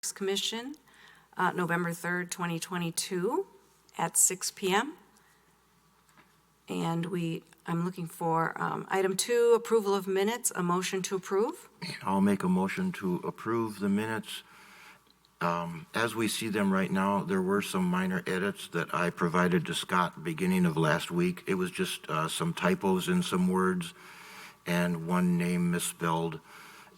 Parks Commission, November 3rd, 2022 at 6 p.m. And I'm looking for item 2, approval of minutes, a motion to approve. I'll make a motion to approve the minutes. As we see them right now, there were some minor edits that I provided to Scott beginning of last week. It was just some typos in some words and one name misspelled,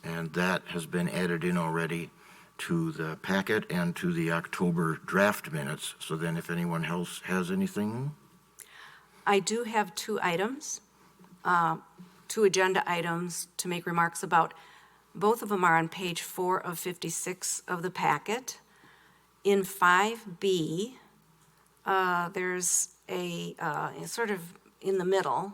and that has been added in already to the packet and to the October draft minutes. So then if anyone else has anything. I do have 2 items, 2 agenda items to make remarks about. Both of them are on page 4 of 56 of the packet. In 5B, there's a sort of in the middle,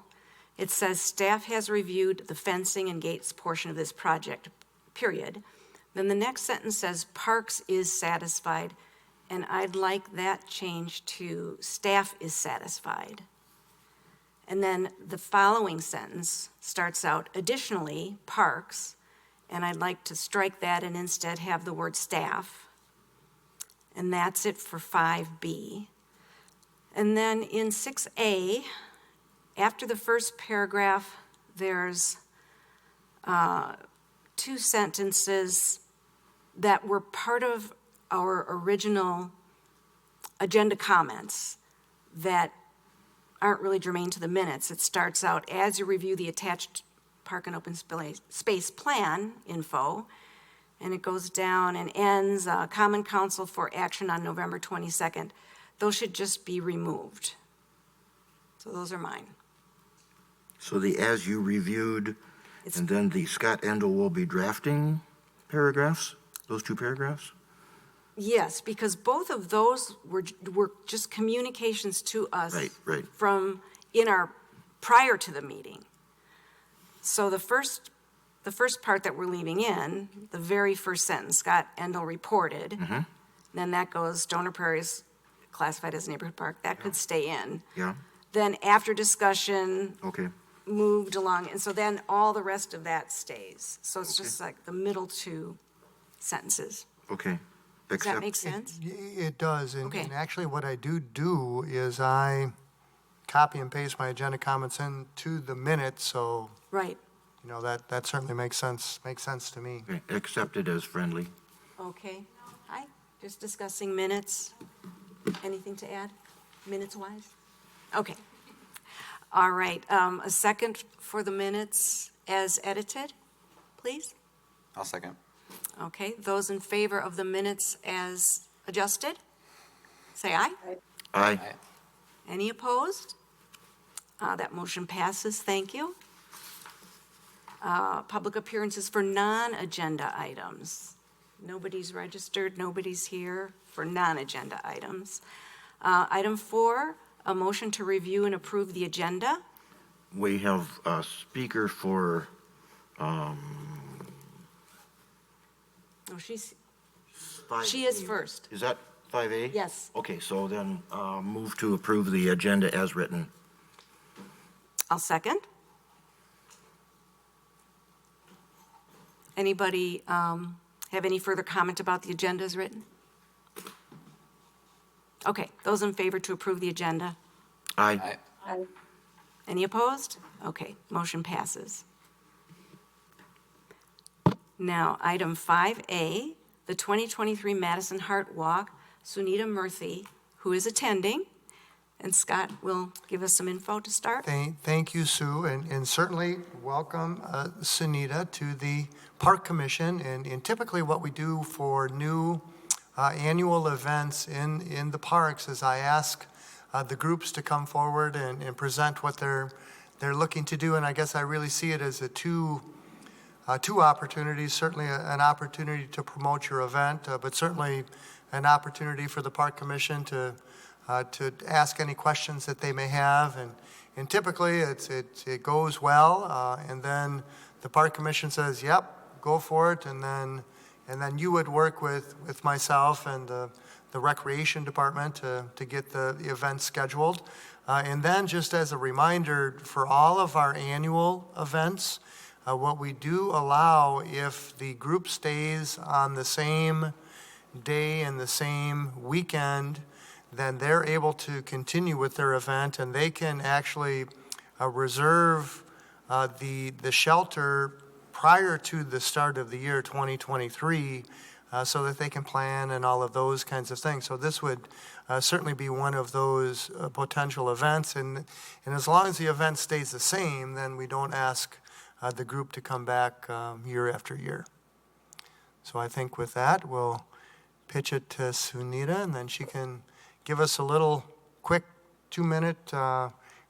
it says staff has reviewed the fencing and gates portion of this project, period. Then the next sentence says Parks is satisfied, and I'd like that changed to staff is satisfied. And then the following sentence starts out, additionally, Parks, and I'd like to strike that and instead have the word staff. And that's it for 5B. And then in 6A, after the first paragraph, there's 2 sentences that were part of our original agenda comments that aren't really germane to the minutes. It starts out, as you review the attached park and open space plan info, and it goes down and ends, Common Council for action on November 22nd. Those should just be removed. So those are mine. So the as you reviewed, and then the Scott Endel will be drafting paragraphs, those 2 paragraphs? Yes, because both of those were just communications to us Right. from prior to the meeting. So the first part that we're leaving in, the very first sentence, Scott Endel reported, Mm-hmm. then that goes, Stoner Prairie is classified as a neighborhood park, that could stay in. Yeah, Then after discussion, okay. moved along, and so then all the rest of that stays. So it's just like the middle 2 sentences. Okay. Does that make sense? It does, and Okay. and actually what I do is I copy and paste my agenda comments into the minutes, so, Right. you know, that certainly makes sense to me. Okay. Accepted as friendly. Okay. Hi, just discussing minutes. Anything to add, minutes-wise? Okay. All right, a second for the minutes as edited, please? I'll second. Okay, those in favor of the minutes as adjusted, say aye. Aye. Any opposed? That motion passes, thank you. Public appearances for non-agenda items. Nobody's registered, nobody's here for non-agenda items. Item 4, a motion to review and approve the agenda. We have a speaker for, Oh, she is 5A. first. Is that 5A? Yes. Okay, so then move to approve the agenda as written. I'll second. Anybody have any further comment about the agenda as written? Okay, those in favor to approve the agenda? Aye. Any opposed? Okay, motion passes. Now, item 5A, the 2023 Madison Heart Walk, Sunita Murthy, who is attending, and Scott will give us some info to start. Thank you, Sue, and certainly welcome Sunita to the Park Commission. And typically what we do for new annual events in the parks is I ask the groups to come forward and present what they're looking to do. And I guess I really see it as two opportunities, certainly an opportunity to promote your event, but certainly an opportunity for the Park Commission to ask any questions that they may have. And typically it goes well, and then the Park Commission says, yep, go for it, and then you would work with myself and the Recreation Department to get the event scheduled. And then just as a reminder, for all of our annual events, what we do allow, if the group stays on the same day and the same weekend, then they're able to continue with their event, and they can actually reserve the shelter prior to the start of the year 2023, so that they can plan and all of those kinds of things. So this would certainly be one of those potential events, and as long as the event stays the same, then we don't ask the group to come back year after year. So I think with that, we'll pitch it to Sunita, and then she can give us a little quick 2-minute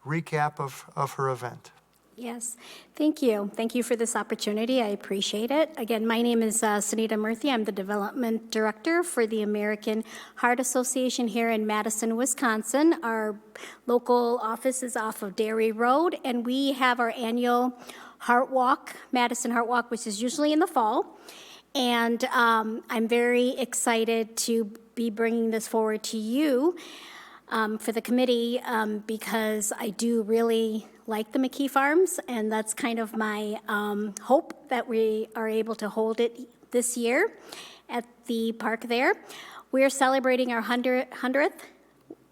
recap of her event. Yes, thank you. Thank you for this opportunity. I appreciate it. Again, my name is Sunita Murthy. I'm the Development Director for the American Heart Association here in Madison, Wisconsin. Our local office is off of Dairy Road, and we have our annual Heart Walk, Madison Heart Walk, which is usually in the fall. And I'm very excited to be bringing this forward to you for the committee because I do really like the McKee Farms, and that's kind of my hope that we are able to hold it this year at the park there. We're celebrating our 100th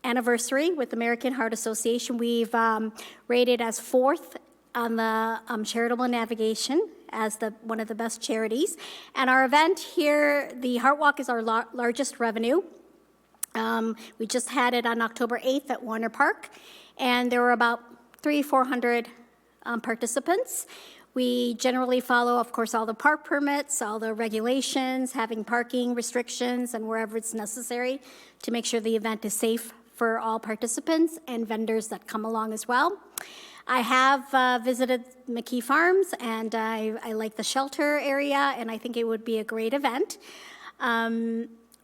anniversary with the American Heart Association. We've rated as 4th on the charitable navigation as one of the best charities. And our event here, the Heart Walk, is our largest revenue. We just had it on October 8th at Warner Park, and there were about 300-400 participants. We generally follow, of course, all the park permits, all the regulations, having parking restrictions, and wherever it's necessary to make sure the event is safe for all participants and vendors that come along as well. I have visited McKee Farms, and I like the shelter area, and I think it would be a great event.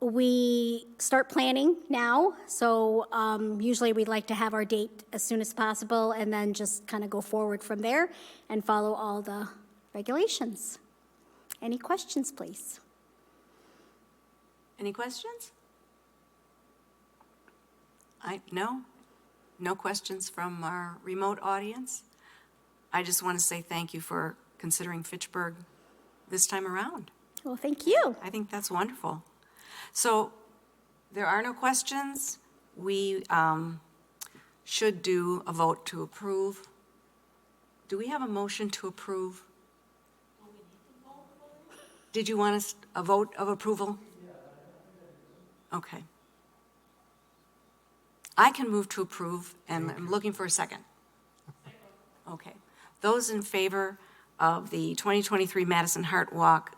We start planning now, so usually we'd like to have our date as soon as possible and then just kind of go forward from there and follow all the regulations. Any questions, please? Any questions? No questions from our remote audience. I just want to say thank you for considering Fitchburg this time around. Well, thank you. I think that's wonderful. So there are no questions. We should do a vote to approve. Do we have a motion to approve? Did you want a vote of approval? Okay. I can move to approve, and I'm looking for a second. Okay. Those in favor of the 2023 Madison Heart Walk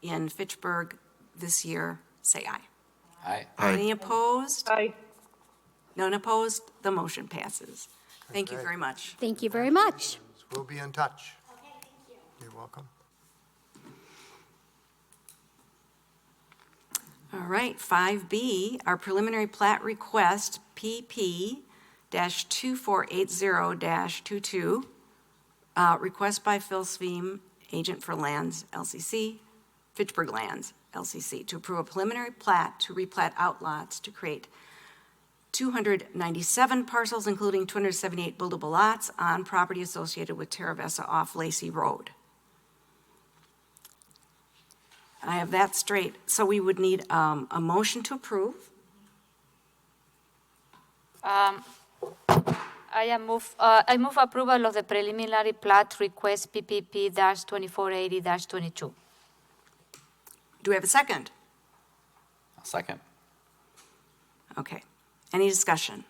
in Fitchburg this year, say aye. Aye. Any opposed? Aye. None opposed? The motion passes. Thank you very much. Thank you very much. We'll be in touch. Okay, thank you. You're welcome. All right, 5B, our preliminary plat request, PP-2480-22, request by Phil Sveem, agent for Lands LCC, Fitchburg Lands LCC, to approve a preliminary plat to replat outlots to create 297 parcels, including 278 buildable lots on property associated with Terra Vesa off Lacey Road. I have that straight. So we would need a motion to approve. I move approval of the preliminary plat request PPP-2480-22. Do we have a second? Second. Okay. Any discussion?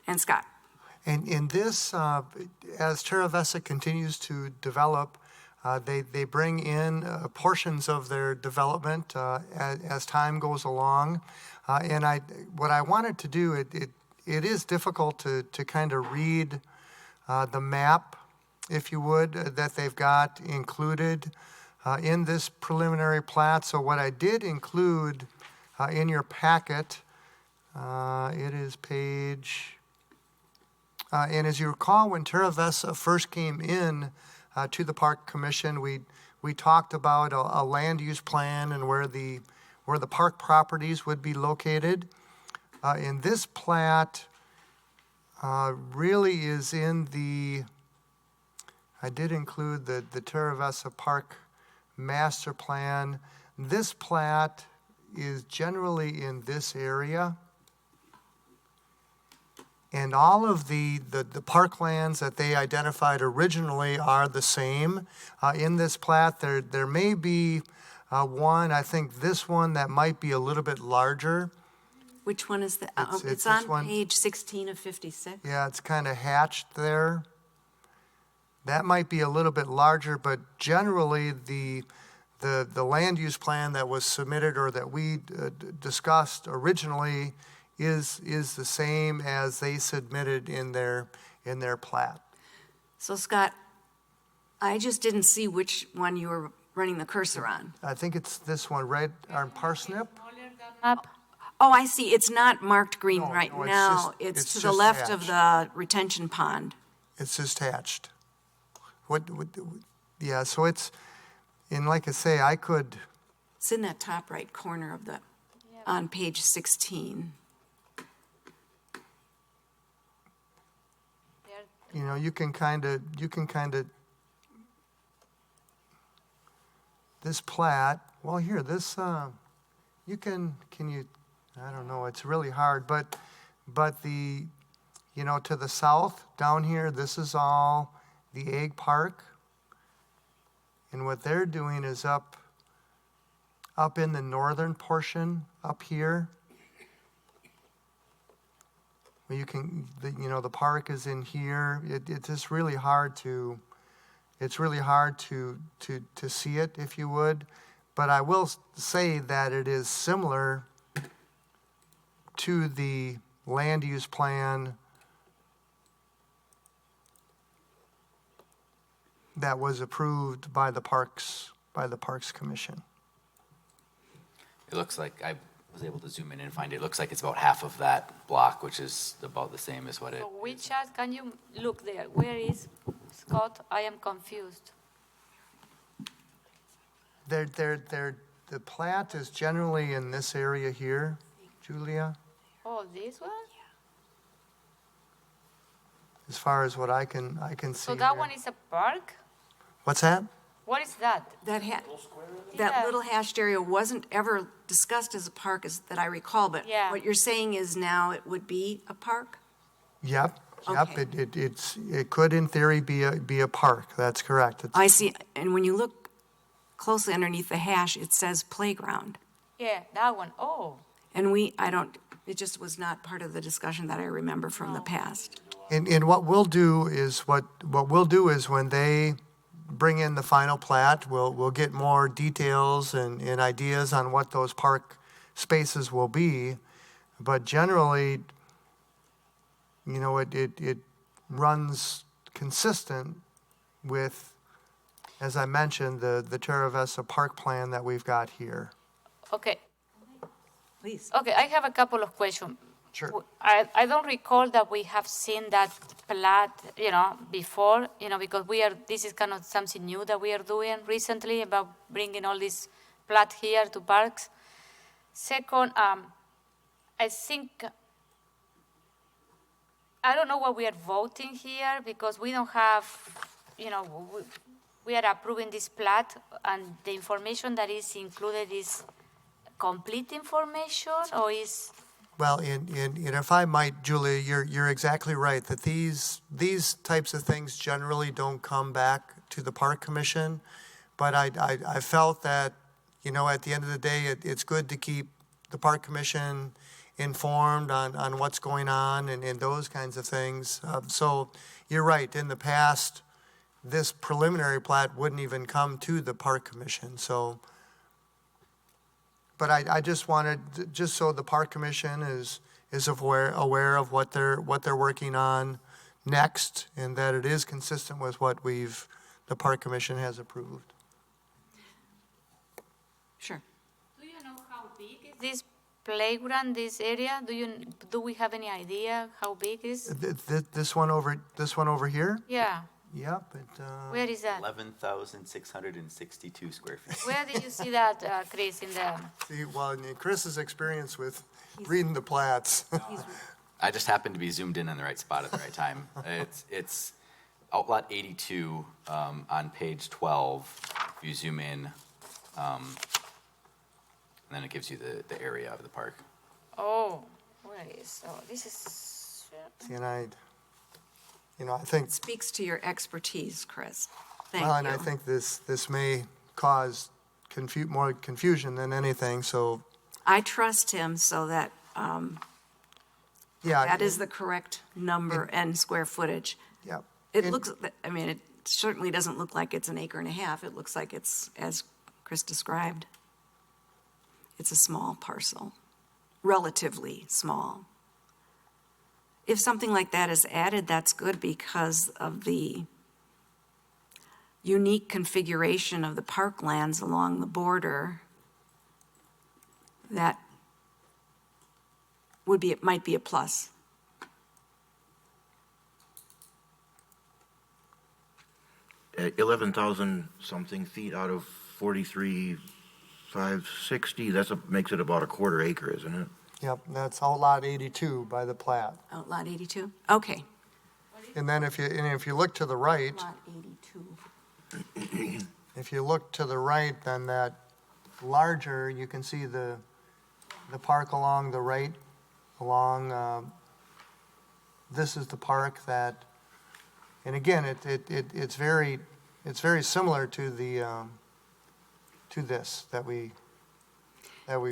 And Scott? And in this, as Terra Vesa continues to develop, they bring in portions of their development as time goes along. And what I wanted to do, it is difficult to kind of read the map, if you would, that they've got included in this preliminary plat. So what I did include in your packet, it is page, and as you recall, when Terra Vesa first came in to the Park Commission, we talked about a land use plan and where the park properties would be located. In this plat, really is in the, I did include the Terra Vesa Park Master Plan. This plat is generally in this area. And all of the parklands that they identified originally are the same. In this plat, there may be one, I think this one, that might be a little bit larger. Which one is the, It's it's this on one. page 16 of 56? Yeah, it's kind of hatched there. That might be a little bit larger, but generally, the land use plan that was submitted or that we discussed originally is the same as they submitted in their plat. So Scott, I just didn't see which one you were running the cursor on. I think it's this one, right, on Parsnip? Up. Oh, I see, it's not marked green No, right no, it's now. just- It's it's to the just left of hatched. the retention pond. It's just hatched. Yeah, so it's, and like I say, I could, It's in that top right corner of the, on page 16. you know, you can kind of, this plat, well, here, this, can you, I don't know, it's really hard, but the, you know, to the south, down here, this is all the Egg Park. And what they're doing is up in the northern portion, up here. Where you can, the park is in here. It's just really hard to, to see it, if you would. But I will say that it is similar to the land use plan that was approved by the Parks Commission. It looks like I was able to zoom in and find it. It looks like it's about half of that block, which is about the same as what it. So which chart, can you look there? Where is Scott? I am confused. The plat is generally in this area here, Julia, Oh, this one? as far as what I can see. So that here. one is a park? What's that? What is that? That Yeah. little hashed area wasn't ever discussed as a park, as that I recall, but Yeah. what you're saying is now it would be a park? Yep. Okay. It could in theory be a park. That's correct. I see, and when you look closely underneath the hash, it says playground. Yeah, that one. Oh, And it just was not part of the discussion that I remember from the past. And what we'll do is when they bring in the final plat, we'll get more details and ideas on what those park spaces will be. But generally, you know, it runs consistent with, as I mentioned, the Terra Vista Park plan that we've got here. okay. Please. Okay, I have a couple of questions. Sure. I don't recall that we have seen that plat, before, because this is kind of something new that we are doing recently about bringing all this plat here to parks. Second, I think, I don't know what we are voting here because we don't have, we are approving this plat and the information that is included is complete information or is? Well, and if I might, Julia, you're exactly right, that these types of things generally don't come back to the Park Commission. But I felt that, at the end of the day, it's good to keep the Park Commission informed on what's going on and those kinds of things. So you're right, in the past, this preliminary plat wouldn't even come to the Park Commission, so. But I just wanted, just so the Park Commission is aware of what they're working on next, and that it is consistent with what the Park Commission has approved. Sure. Do you know how big is this playground, this area? Do we have any idea how big is? This one over here? Yeah. Yep. Where is that? 11,662 square feet. Where did you see that, Chris, in the? See, well, in Chris's experience with reading the plats. I just happened to be zoomed in the right spot at the right time. It's Outlot 82 on page 12. If you zoom in, And then it gives you the area of the park. Oh, where is, oh, this is, See, and I think, Speaks to your expertise, Chris. Thank well, and you. I think this may cause more confusion than anything, so, I trust him so that yeah. that is the correct number and square footage. Yeah. It And- looks, I mean, it certainly doesn't look like it's an acre and a half. It looks like it's, as Chris described, it's a small parcel, relatively small. If something like that is added, that's good because of the unique configuration of the parklands along the border. That would be, it might be a plus. 11,000 something feet out of 43,560, makes it about a quarter acre, isn't it? Yep, that's Outlot 82 by the plat. Lot 82? Okay. And then if you look to the right, Lot 82. if you look to the right, then that larger, you can see the park along the right, this is the park that, and again, it's very similar to this that we've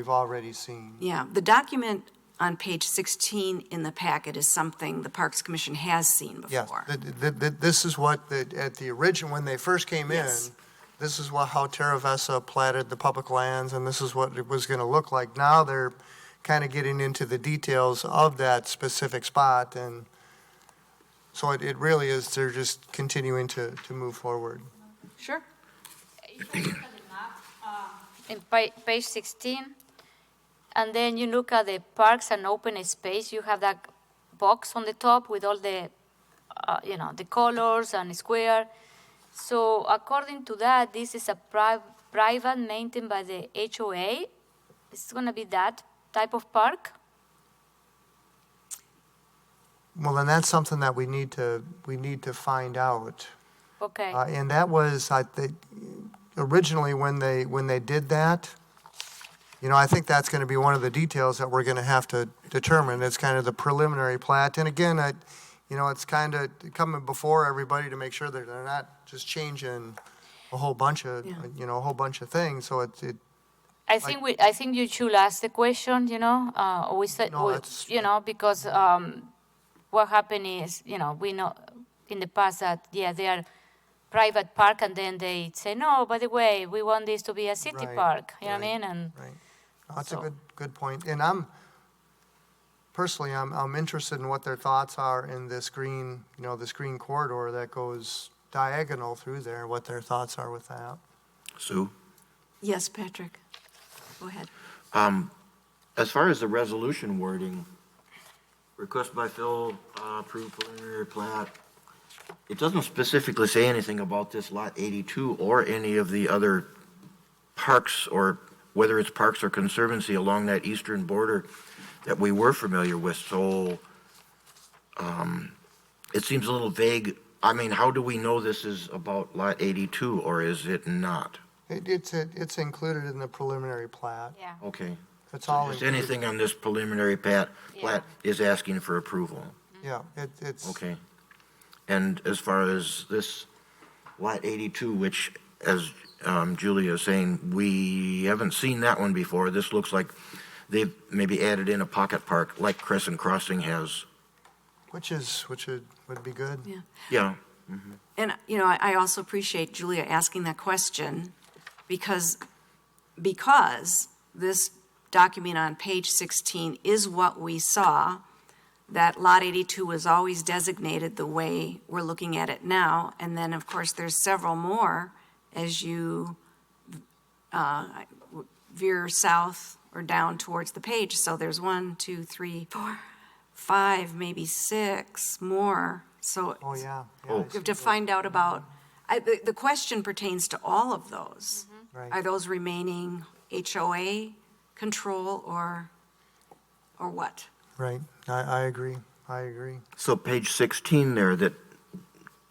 already seen. Yeah, the document on page 16 in the packet is something the Parks Commission has seen Yes, before. this is what, at the original, when they first came in, Yes. this is how Terra Vesta platted the public lands, and this is what it was going to look like. Now they're kind of getting into the details of that specific spot, and so it really is, they're just continuing to move forward. Sure. if you look at the map, in page 16, and then you look at the parks and open space, you have that box on the top with all the, the colors and square. So according to that, this is a private maintained by the HOA. It's going to be that type of park? Well, then that's something that we need to find out. Okay. And that was, I think, originally when they did that, I think that's going to be one of the details that we're going to have to determine. It's kind of the preliminary plat. And again, it's kind of coming before everybody to make sure that they're not just changing a whole bunch of, Yeah. a whole bunch of things. So I think you should ask the question, or we said, No, that's- because what happened is, we know in the past that, they are private park, and then they say, no, by the way, we want this to be a city Right, park, you know what I right. mean? And right. That's So- a good point. And I'm interested in what their thoughts are in this green, this green corridor that goes diagonal through there, what their thoughts are with that. Sue? Yes, Patrick. Go ahead. As far as the resolution wording, request by Phil, approved preliminary plat, it doesn't specifically say anything about this Lot 82 or any of the other parks, or whether it's parks or conservancy along that eastern border that we were familiar with. So it seems a little vague. I mean, how do we know this is about Lot 82, or is it not? It's included in the preliminary plat. yeah, Okay. It's all Just included. anything on this preliminary plat Yeah. is asking for approval. Yeah, it's. Okay. And as far as this Lot 82, which, as Julia is saying, we haven't seen that one before. This looks like they've maybe added in a pocket park like Crescent Crossing has. Which would be good. Yeah. Yeah. And, I also appreciate Julia asking that question because this document on page 16 is what we saw, that Lot 82 was always designated the way we're looking at it now. And then, of course, there's several more as you veer south or down towards the page. So there's 1, 2, 3, 4, 5, maybe 6 more. So Oh, yeah. Oh. I you have see to that. find out about, the question pertains to all of those. Are Right. those remaining HOA control or what? Right. I agree. So page 16 there, that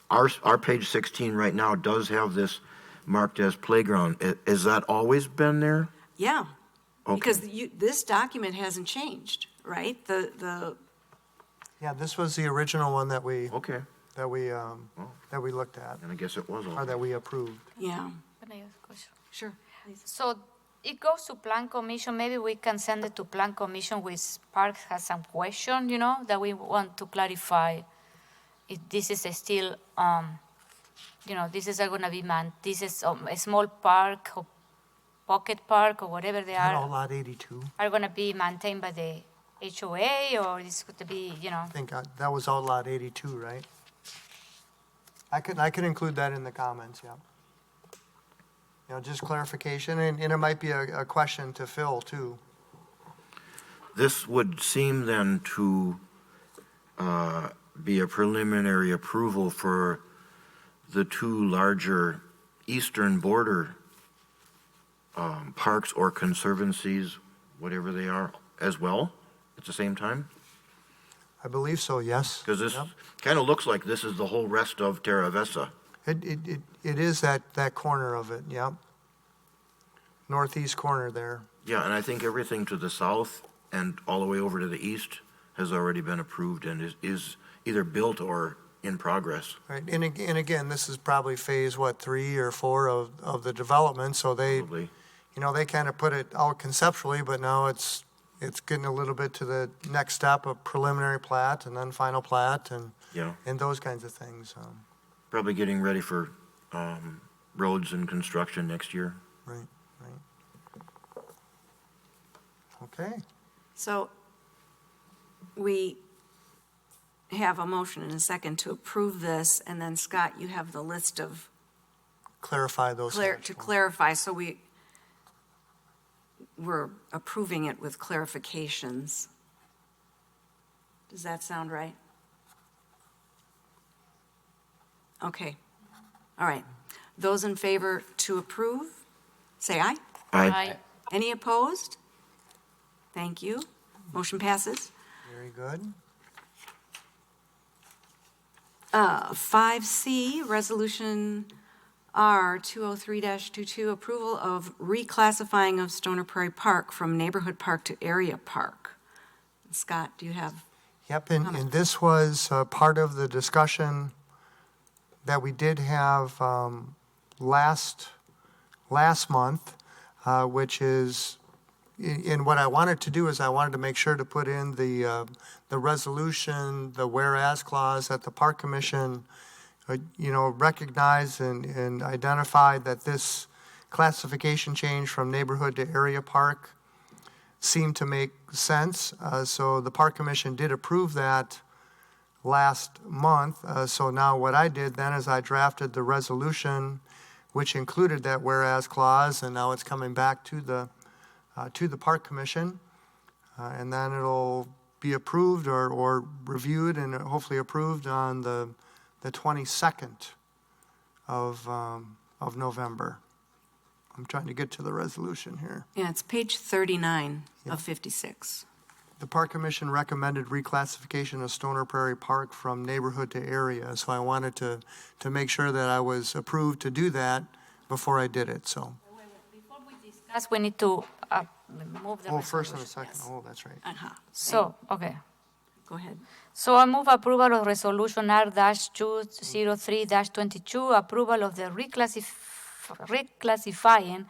our page 16 right now does have this marked as playground. Has that always been there? Yeah, Okay. Because this document hasn't changed, right? Yeah, this was the original one that we Okay, looked at, and I guess it was all. or that we approved. yeah, Can I ask a question? sure, please. So it goes to Plan Commission, maybe we can send it to Plan Commission with Parks has some question, that we want to clarify. If this is still, this is gonna be this is a small park or pocket park or whatever they That all are lot 82? are gonna be maintained by the HOA or it's going to be, I think that was all lot 82, right? I could include that in the comments, yeah. Just clarification, and it might be a question to Phil, too. This would seem then to be a preliminary approval for the two larger eastern border parks or conservancies, whatever they are, as well, at the same time? I believe so, yes. Because this Yep. kind of looks like this is the whole rest of Terra Vesta. It is that corner of it, yep. Northeast corner there. Yeah, and I think everything to the south and all the way over to the east has already been approved and is either built or in progress. Right, and again, this is probably phase, 3 or 4 of the development, so they, Probably. they kind of put it out conceptually, but now it's getting a little bit to the next step of preliminary plat and then final plat Yeah, and those kinds of things, probably getting ready for roads and construction next year. right. Okay, So we have a motion and a second to approve this, and then Scott, you have the list of, clarify those. to sections. clarify, so we're approving it with clarifications. Does that sound right? Okay, all right. Those in favor to approve, say aye. Aye. Any opposed? Thank you. Motion passes. Very good. 5C, Resolution R 203-22, approval of reclassifying of Stoner Prairie Park from neighborhood park to area park. Scott, do you have? Yep, and this was part of the discussion that we did have last month, which is, and what I wanted to do is I wanted to make sure to put in the resolution, the whereas clause that the Park Commission, recognized and identified that this classification change from neighborhood to area park seemed to make sense. So the Park Commission did approve that last month. So now what I did then is I drafted the resolution, which included that whereas clause, and now it's coming back to the Park Commission. And then it'll be approved or reviewed and hopefully approved on the 22nd of November. I'm trying to get to the resolution here. Yeah, it's page 39 of 56. The Park Commission recommended reclassification of Stoner Prairie Park from neighborhood to area. So I wanted to make sure that I was approved to do that before I did it, so. Before we discuss, we need to move the Oh, first and a resolution. second, yes. oh, that's right. Uh-huh. So, okay. Go ahead. So I move approval of Resolution R-203-22, approval of the reclassifying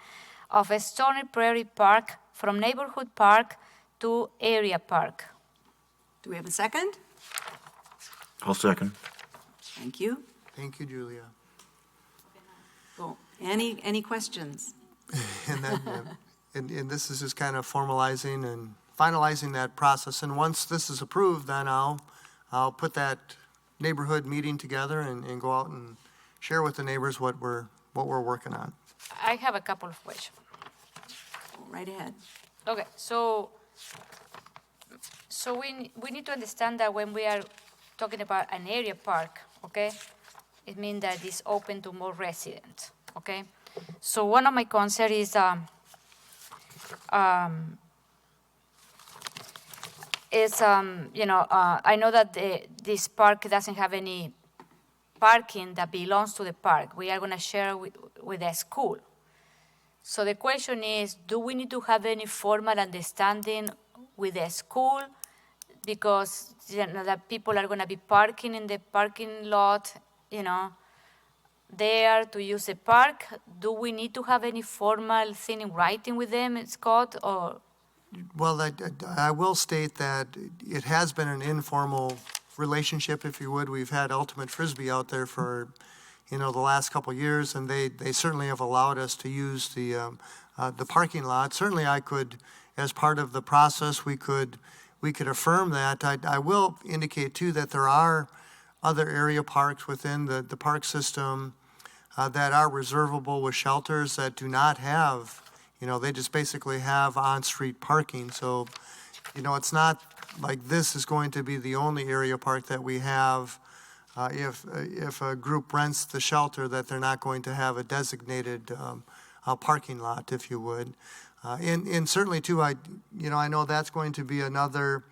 of a Stony Prairie Park from neighborhood park to area park. Do we have a second? I'll second. Thank you. Thank you, Julia. Well, any questions? And then, and this is just kind of formalizing and finalizing that process. And once this is approved, then I'll put that neighborhood meeting together and go out and share with the neighbors what we're working on. I have a couple of questions. Go right ahead. Okay, so we need to understand that when we are talking about an area park, okay, it means that it's open to more residents, okay? So one of my concerns is I know that this park doesn't have any parking that belongs to the park. We are going to share with the school. So the question is, do we need to have any formal understanding with the school? Because that people are gonna be parking in the parking lot, there to use the park. Do we need to have any formal thing in writing with them, Scott, or? Well, I will state that it has been an informal relationship, if you would. We've had Ultimate Frisbee out there for, the last couple of years, and they certainly have allowed us to use the parking lot. Certainly, I could, as part of the process, we could affirm that. I will indicate, too, that there are other area parks within the park system that are reservable with shelters that do not have, they just basically have on-street parking. So, it's not like this is going to be the only area park that we have. If a group rents the shelter, that they're not going to have a designated parking lot, if you would. And certainly, too, I know that's going to be another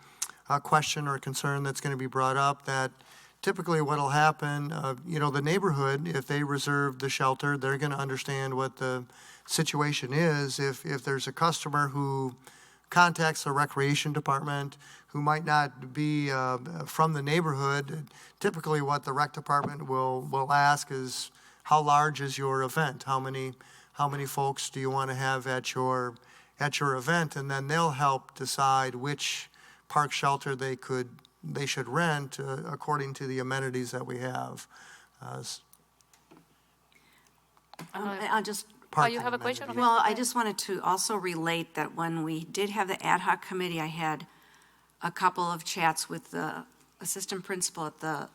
question or concern that's going to be brought up, that typically what'll happen, the neighborhood, if they reserve the shelter, they're going to understand what the situation is. If there's a customer who contacts the recreation department who might not be from the neighborhood, typically what the rec department will ask is, how large is your event? How many folks do you want to have at your event? And then they'll help decide which park shelter they should rent according to the amenities that we have. I'll just, Oh, you have a question? Okay. well, I just wanted to also relate that when we did have the ad hoc committee, I had a couple of chats with the assistant principal at the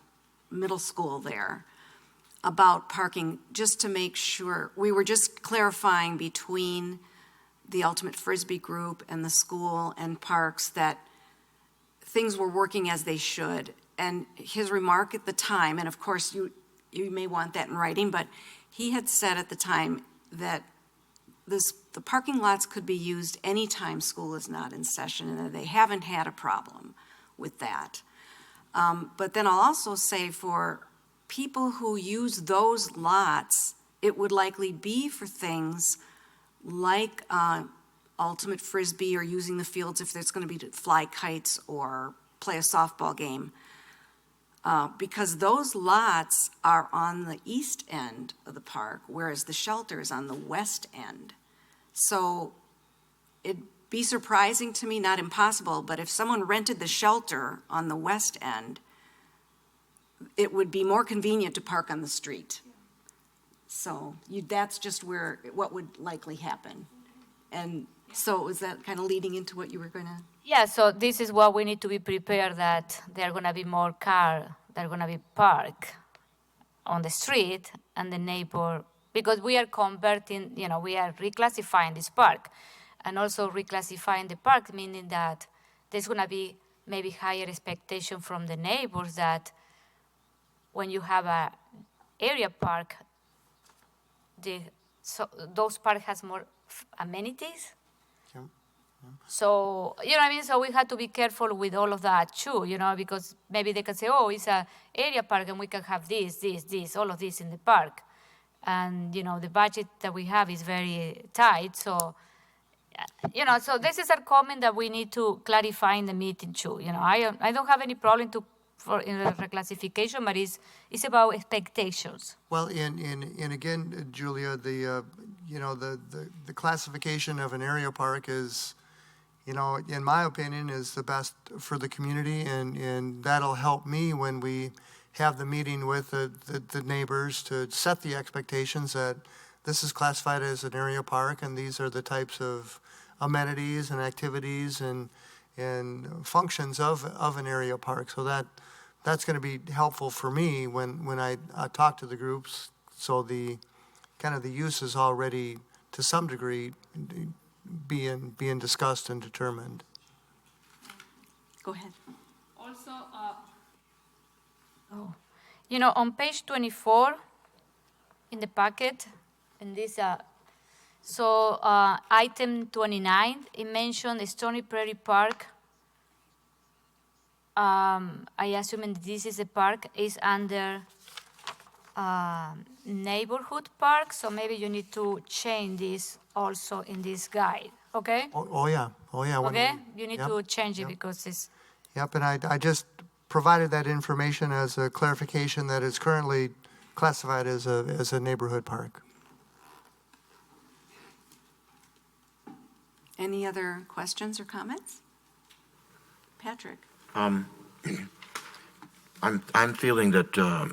middle school there about parking, just to make sure. We were just clarifying between the Ultimate Frisbee group and the school and parks that things were working as they should. And his remark at the time, and of course you may want that in writing, but he had said at the time that the parking lots could be used anytime school is not in session, and that they haven't had a problem with that. But then I'll also say, for people who use those lots, it would likely be for things like Ultimate Frisbee, or using the fields if there's going to be to fly kites or play a softball game. Because those lots are on the east end of the park, whereas the shelter is on the west end. So it'd be surprising to me, not impossible, but if someone rented the shelter on the west end, it would be more convenient to park on the street. So that's just what would likely happen. And so is that kind of leading into what you were going to? Yeah, so this is what we need to be prepared, that there are going to be more cars that are going to be parked on the street, and the neighbor, because we are converting, we are reclassifying this park, and also reclassifying the park, meaning that there's going to be maybe higher expectation from the neighbors that when you have a area park, those parks has more amenities. So, what I mean? So we have to be careful with all of that too, because maybe they can say, oh, it's an area park and we can have this, all of this in the park. And, the budget that we have is very tight. So, so this is a comment that we need to clarify in the meeting too. I don't have any problem in the reclassification, but it's about expectations. Well, and again, Julia, the classification of an area park is, in my opinion, is the best for the community, and that'll help me when we have the meeting with the neighbors to set the expectations that this is classified as an area park, and these are the types of amenities and activities and functions of an area park. So that's going to be helpful for me when I talk to the groups. So the use is already, to some degree, being discussed and determined. Go ahead. Also, on page 24 in the packet, in this, item 29, it mentioned the Stony Prairie Park. I assume this is a park, is under neighborhood park, so maybe you need to change this also in this guide, okay? Oh, yeah, oh, yeah. when Okay, we- you need yep, to change it yep. because it's, Yep, and I just provided that information as a clarification that it's currently classified as a neighborhood park. Any other questions or comments? Patrick? I'm feeling that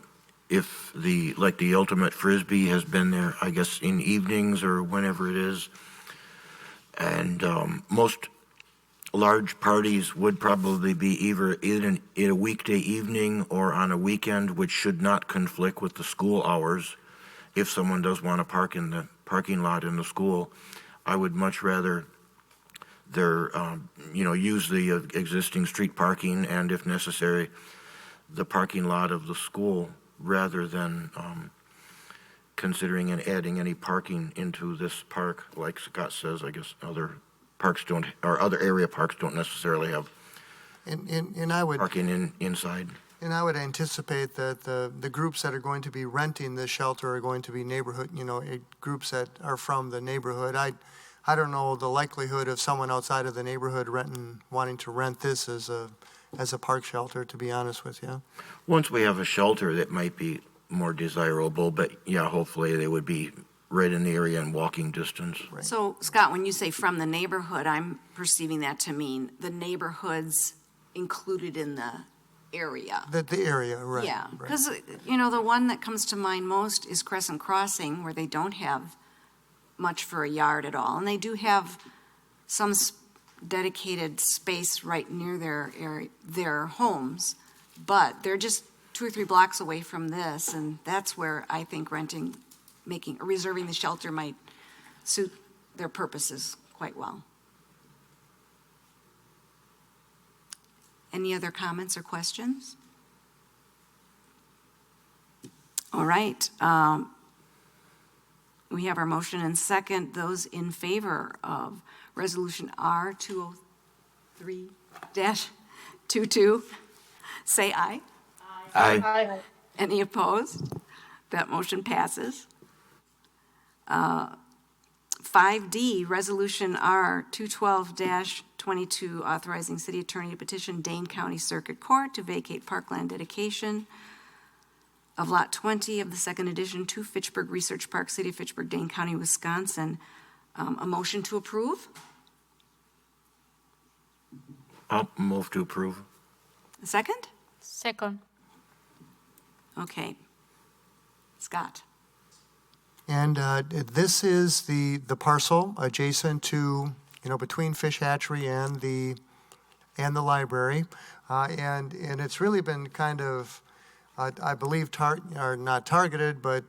if the ultimate frisbee has been there, I guess in evenings or whenever it is, and most large parties would probably be either in a weekday evening or on a weekend, which should not conflict with the school hours. If someone does want to park in the parking lot in the school, I would much rather use the existing street parking and, if necessary, the parking lot of the school rather than considering and adding any parking into this park. Like Scott says, I guess other parks don't, or other area parks don't necessarily have And I would, parking inside. and I would anticipate that the groups that are going to be renting this shelter are going to be neighborhood, groups that are from the neighborhood. I don't know the likelihood of someone outside of the neighborhood wanting to rent this as a park shelter, to be honest with you. Once we have a shelter, that might be more desirable, but yeah, hopefully they would be right in the area in walking distance. So, Scott, when you say from the neighborhood, I'm perceiving that to mean the neighborhoods included in the area. The area, right. Yeah, right. because, the one that comes to mind most is Crescent Crossing, where they don't have much for a yard at all. And they do have some dedicated space right near their homes, but they're just 2 or 3 blocks away from this, and that's where I think reserving the shelter might suit their purposes quite well. Any other comments or questions? All right. We have our motion and second. Those in favor of Resolution R 203-22, say aye. Aye. Any opposed? That motion passes. 5D, Resolution R 212-22, authorizing city attorney to petition Dane County Circuit Court to vacate parkland dedication of Lot 20 of the second edition to Fitchburg Research Park, City of Fitchburg, Dane County, Wisconsin. A motion to approve? I'll move to approve. A second? second, Okay. Scott? And this is the parcel adjacent to, between Fish Hatchery and the library. And it's really been kind of, I believe, not targeted, but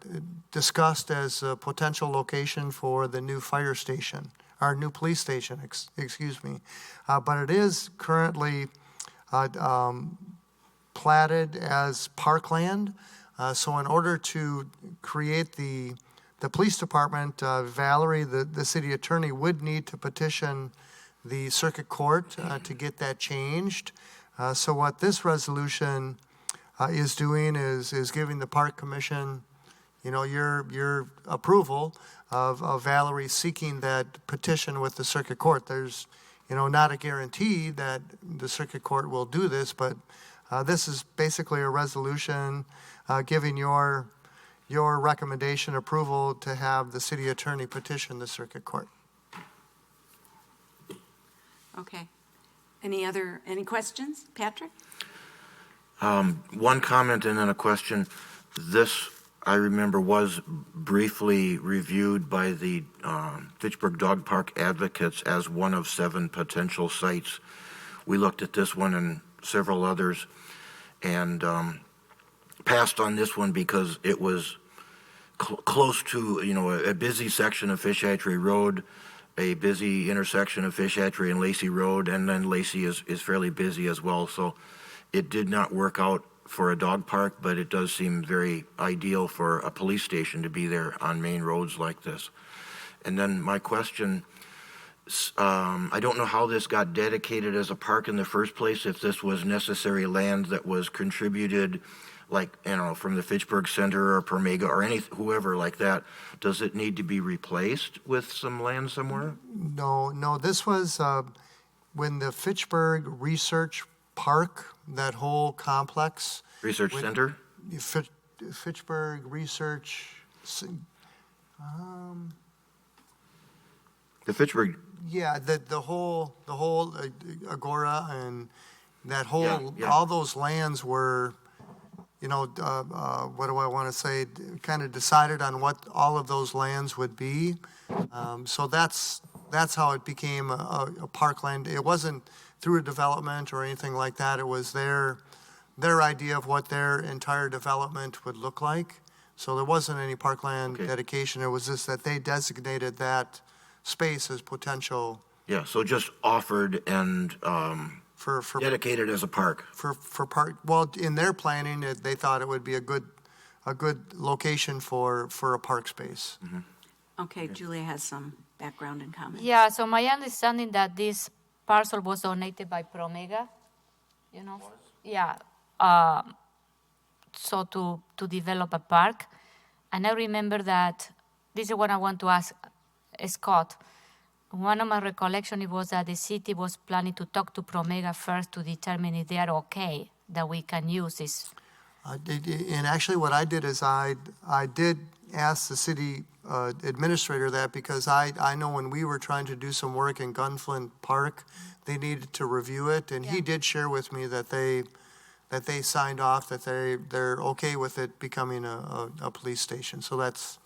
discussed as a potential location for the new fire station, our new police station, excuse me. But it is currently platted as parkland. So in order to create the police department, Valerie, the city attorney, would need to petition the circuit court to get that changed. So what this resolution is doing is giving the park commission, your approval of Valerie seeking that petition with the circuit court. There's, not a guarantee that the circuit court will do this, but this is basically a resolution giving your recommendation approval to have the city attorney petition the circuit court. Okay. Any questions? Patrick? One comment and then a question. This, I remember, was briefly reviewed by the Fitchburg Dog Park advocates as one of 7 potential sites. We looked at this one and several others and passed on this one because it was close to, a busy section of Fish Hatchery Road, a busy intersection of Fish Hatchery and Lacey Road, and then Lacey is fairly busy as well. So it did not work out for a dog park, but it does seem very ideal for a police station to be there on main roads like this. And then my question, I don't know how this got dedicated as a park in the first place, if this was necessary land that was contributed like, I don't know, from the Fitchburg Center or Permega or whoever like that, does it need to be replaced with some land somewhere? No, this was when the Fitchburg Research Park, that whole complex, Research Center? Fitchburg Research, The Fitchburg, yeah, the whole Agora and that whole, Yeah. all those lands were, what do I want to say, kind of decided on what all of those lands would be. So that's how it became a parkland. It wasn't through a development or anything like that. It was their idea of what their entire development would look like. So there wasn't any parkland Okay. dedication. It was just that they designated that space as potential yeah, so just offered and for dedicated as a park. for park. Well, in their planning, they thought it would be a good location for a park space. Okay, Julia has some background and comment. Yeah, so my understanding that this parcel was donated by Promega, Yeah, so to develop a park. And I remember that, this is what I want to ask Scott. One of my recollection it was that the city was planning to talk to Promega first to determine if they are okay that we can use this. And actually, what I did is I did ask the city administrator that, because I know when we were trying to do some work in Gunflint Park, they needed to review it, and he Yeah. did share with me that they signed off, that they're okay with it becoming a police station. So that's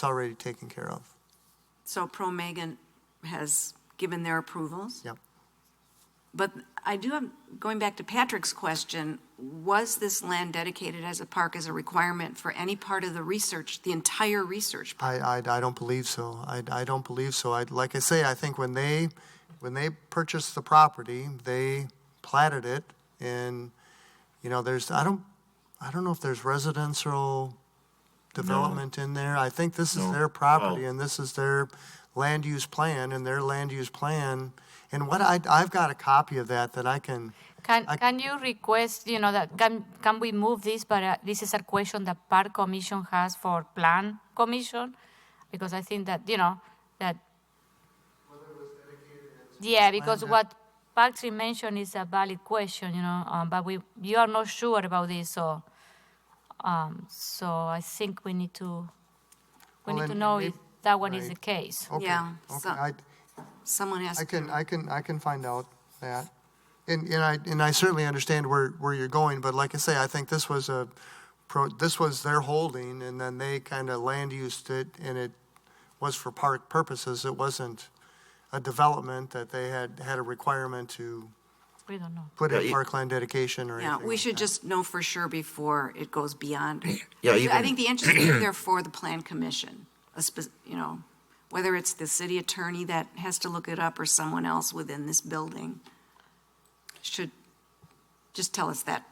already taken care of. So Pro-Megan has given their approvals? Yep. But I do have, going back to Patrick's question, was this land dedicated as a park as a requirement for any part of the research, the entire research? I don't believe so. I don't believe so. Like I say, I think when they purchased the property, they platted it, and there's I don't know if there's residential development in there. I think this is No. their property, Oh. and this is their land use plan, and their land use plan. And what I've got a copy of that I can. Can you request, that, can we move this, but this is a question that Park Commission has for Plan Commission? Because I think that, that. Yeah, because what Parks mentioned is a valid question, but you are not sure about this, so I think we need to Well, and know maybe- if that one is right. the case. Okay, Yeah, okay. so- Someone has I to. can find out that. And I certainly understand where you're going, but like I say, I think this was their holding, and then they kind of land used it, and it was for park purposes. It wasn't a development that they had a requirement to We don't know. put in Yeah, parkland dedication or anything. Yeah, we like should that. just know for sure before it goes beyond. Yeah, I even- think the interest is there for the Plan Commission, whether it's the city attorney that has to look it up or someone else within this building should just tell us that.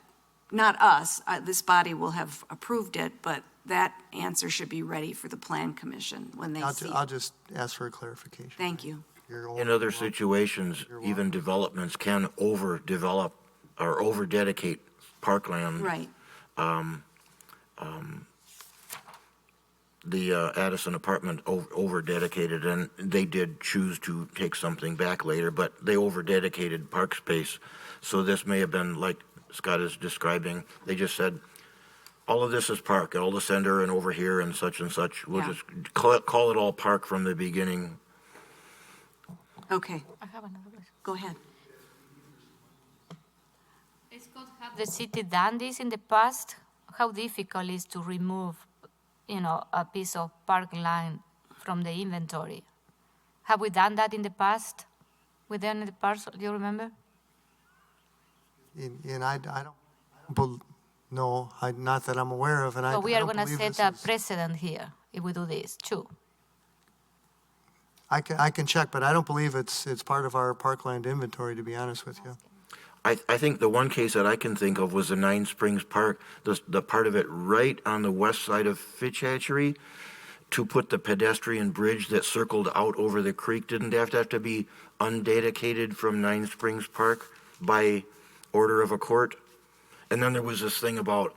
Not us, this body will have approved it, but that answer should be ready for the Plan Commission when they see I'll it. just ask for a clarification. Thank you. You're In other situations, even developments can overdevelop or overdedicate parkland. Right. The Addison apartment over-dedicated, and they did choose to take something back later, but they over-dedicated park space. So this may have been, like Scott is describing, they just said, all of this is park, all the center and over here and such. We'll Yeah. just call it all park from the beginning. Okay, I have another question. go ahead. Have the city done this in the past? How difficult is to remove, a piece of park land from the inventory? Have we done that in the past within the parcel? Do you remember? And I don't, no, not that I'm aware of, and I So we I are don't going to believe set a this is- precedent here if we do this too. I can check, but I don't believe it's part of our parkland inventory, to be honest with you. I think the one case that I can think of was the Nine Springs Park, the part of it right on the west side of Fitch Hatchery, to put the pedestrian bridge that circled out over the creek. Didn't have to be undedicated from Nine Springs Park by order of a court? And then there was this thing about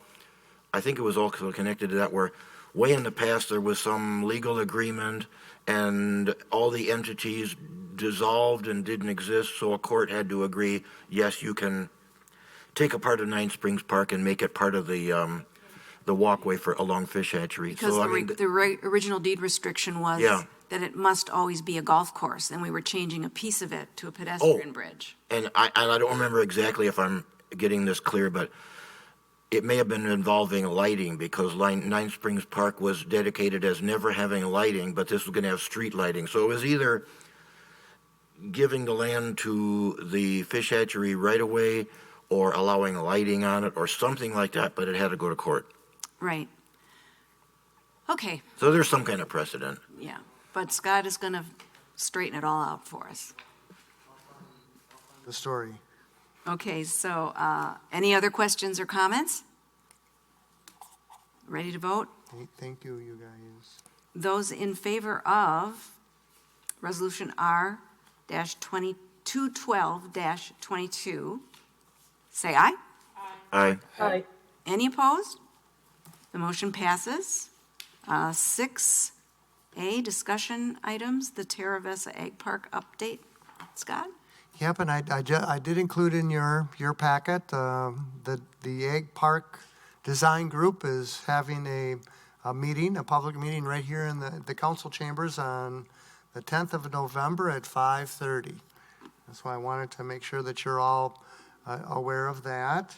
I think it was also connected to that, where way in the past, there was some legal agreement, and all the entities dissolved and didn't exist, so a court had to agree, yes, you can take a part of Nine Springs Park and make it part of the walkway for along Fish Hatchery. Because So, I the mean, original deed restriction was Yeah. that it must always be a golf course, and we were changing a piece of it to a pedestrian bridge. and I don't remember exactly if I'm getting this clear, but it may have been involving lighting, because Nine Springs Park was dedicated as never having lighting, but this was going to have street lighting. So it was either giving the land to the fish hatchery right away, or allowing lighting on it, or something like that, but it had to go to court. Right. Okay, So there's some kind of precedent. yeah, but Scott is going to straighten it all out for us. The story. Okay, so any other questions or comments? Ready to vote? Thank you, you guys. Those in favor of Resolution R-2212-22, say aye. Aye. Any opposed? The motion passes. 6A, discussion items, the Terra Vesa Egg Park update. Scott? Yep, and I did include in your packet, the Egg Park Design Group is having a meeting, a public meeting right here in the council chambers on the 10th of November at 5:30. That's why I wanted to make sure that you're all aware of that.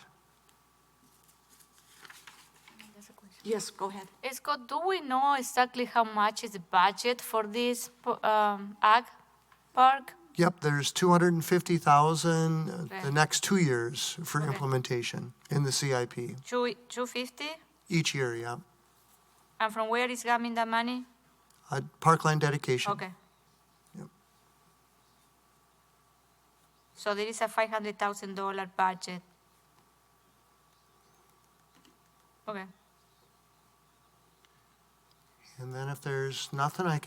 Yes, go ahead. Scott, do we know exactly how much is the budget for this ag park? Yep, there's 250,000 Okay. the next 2 years for Okay. implementation in the CIP. 250? Each year, yeah. And from where is coming the money? Parkland dedication. Okay. Yep. So there is a $500,000 budget. Okay. And then if there's nothing, I'll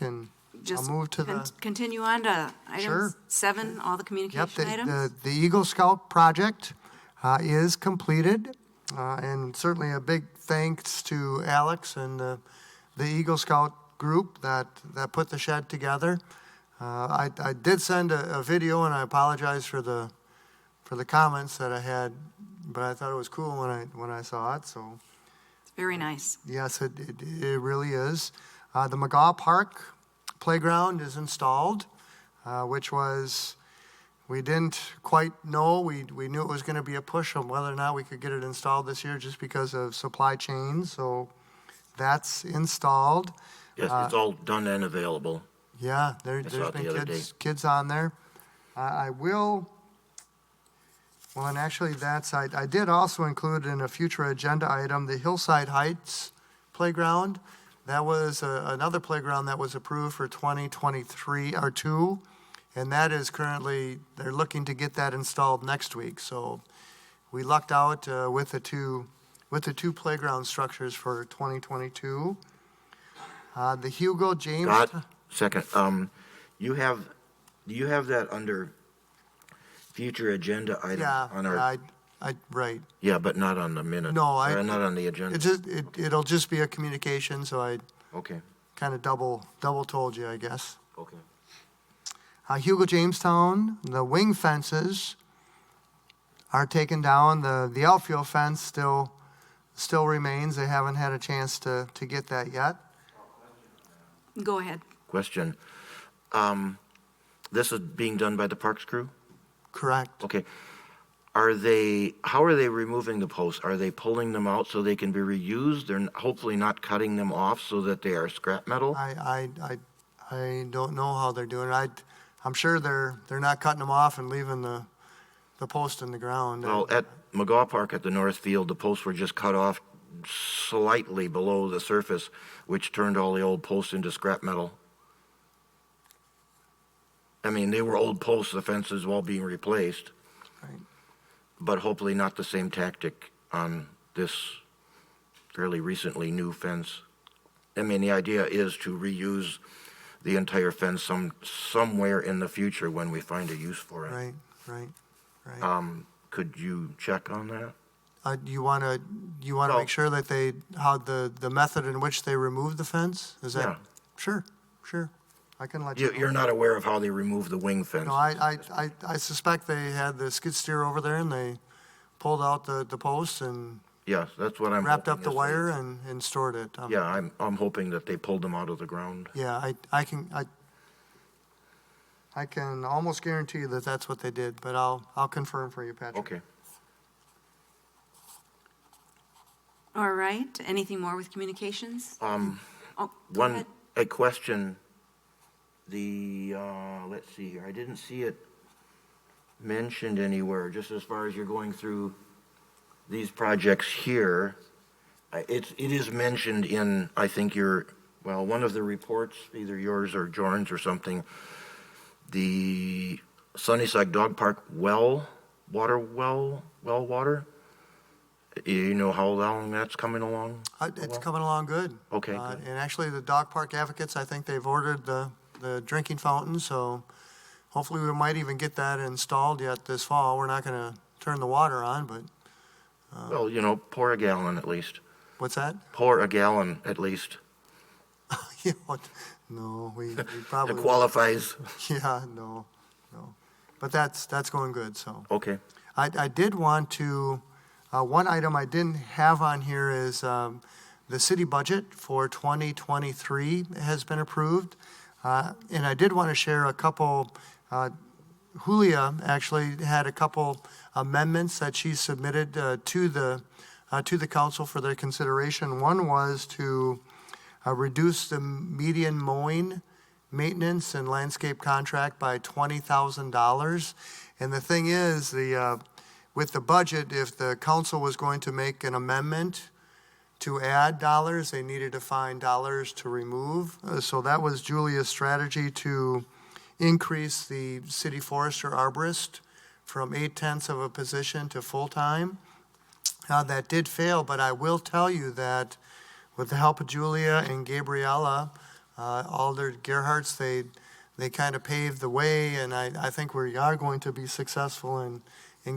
Just move to the. continue on to Sure. item 7, all the Yep, communication items. the Eagle Scout project is completed, and certainly a big thanks to Alex and the Eagle Scout group that put the shed together. I did send a video, and I apologize for the comments that I had, but I thought it was cool when I saw it, so It's very nice. yes, it really is. The McGaw Park playground is installed, which was, we didn't quite know. We knew it was going to be a push on whether or not we could get it installed this year just because of supply chain. So that's installed. Yes, it's all done and available. Yeah, saw there's it the been other day. kids on there. I will, well, and actually I did also include in a future agenda item, the Hillside Heights playground. That was another playground that was approved for 2023 or 2, and that is currently, they're looking to get that installed next week. So we lucked out with the two playground structures for 2022. The Hugo James. Scott, second, do you have that under future agenda item on our? Yeah, right. Yeah, but not on the minute. No, Not on the agenda. It'll just be a communication, so I Okay, kind of double told you, I guess. okay. Hugo Jamestown, the wing fences are taken down. The outfield fence still remains. They haven't had a chance to get that yet. Go ahead. Question. This is being done by the Parks crew? Correct. Okay. How are they removing the posts? Are they pulling them out so they can be reused? They're hopefully not cutting them off so that they are scrap metal? I don't know how they're doing it. I'm sure they're not cutting them off and leaving the post in the ground. Well, at McGaw Park at the north field, the posts were just cut off slightly below the surface, which turned all the old posts into scrap metal. I mean, they were old posts, the fences all being replaced. Right. But hopefully not the same tactic on this fairly recently new fence. I mean, the idea is to reuse the entire fence somewhere in the future when we find a use for it. Right. Could you check on that? You want to Well- make sure that how the method in which they remove the fence? Is that? Yeah. Sure. I can let you know. You're not aware of how they remove the wing fence? No, I suspect they had the skid steer over there and they pulled out the posts and Yes, that's what I'm wrapped up hoping the is they- wire and stored it. Yeah, I'm hoping that they pulled them out of the ground. Yeah, I can almost guarantee you that that's what they did, but I'll confirm for you, Patrick. Okay. All right, anything more with communications? Oh, go One, ahead. a question, let's see here, I didn't see it mentioned anywhere, just as far as you're going through these projects here. It is mentioned in, I think, one of the reports, either yours or Jorn's or something, the Sunnyside Dog Park water. You know how long that's coming along? It's coming along good. Okay, good. And actually, the dog park advocates, I think they've ordered the drinking fountain, so hopefully we might even get that installed yet this fall. We're not going to turn the water on, but Well, pour a gallon at least. what's that? Pour a gallon at least. Yeah, no, we probably. It qualifies. Yeah, no. But that's going good, so. Okay. I did want to, one item I didn't have on here is the city budget for 2023 has been approved. And I did want to share a couple, Julia actually had a couple amendments that she submitted to the council for their consideration. One was to reduce the median mowing maintenance and landscape contract by $20,000. And the thing is, with the budget, if the council was going to make an amendment to add dollars, they needed to find dollars to remove. So that was Julia's strategy to increase the city forester arborist from 8/10 of a position to full-time. That did fail, but I will tell you that with the help of Julia and Gabriella, Alder Gerhardt's, they kind of paved the way, and I think we are going to be successful in